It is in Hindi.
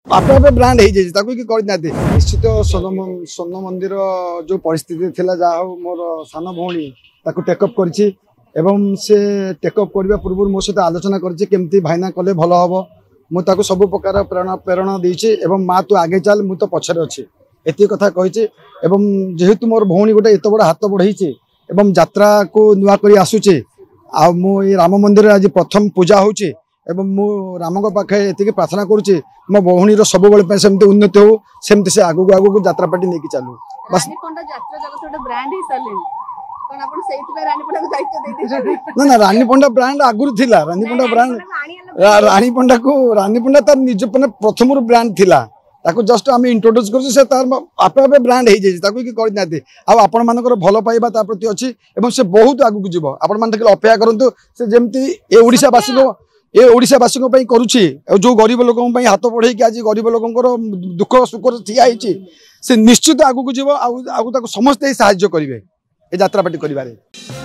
आपे आपे ब्रांड हो जाए कि करना निश्चित स्वर्ण मंदिर जो परिस्थिति थिला जा मोर सान भौणी टेकअप कर टेकअप करने पूर्व मो सहित आलोचना करमती भाईना कले भल हम मुझे सब प्रकार प्रेरणा देती माँ तू आगे चल मु तो पछरे अच्छी एति कथा कही जेहेतु मोर भौणी गोटे एत बड़ा हाथ बढ़ई यात्रा को नुआ कर आसुचे आ मु राम मंदिर आज प्रथम पूजा होची मु राम पाखे ये प्रार्थना करुच्ची मो भौणीर सब सेमती उन्नति हो सेमती से आगू आगू यात्रा पार्टी नहीं चलू बस ना ना रानी पंडा ब्रांड आगुरी थिला रानी पंडा ब्रांड रानी पंडा को रानी पंडा तार निज प्रथम ब्रांड थिला ताको जस्ट आम इंट्रोड्यूस कर आपे आपे ब्रांड हो जाए कि करना आपण मानकर भल पाइबा प्रति अच्छी से बहुत आगू जीव आपण मैंने अपेक्षा करूँ से जमती ए ओडिशावासी ये ओडिशावासी करुच्ची जो गरीब लोक हाथ बढ़े आज गरीब लोक दुख सुख ठिया से निश्चित आगू जीव समस्ते साहाय्य करेंगे यात्रा पार्टी कर।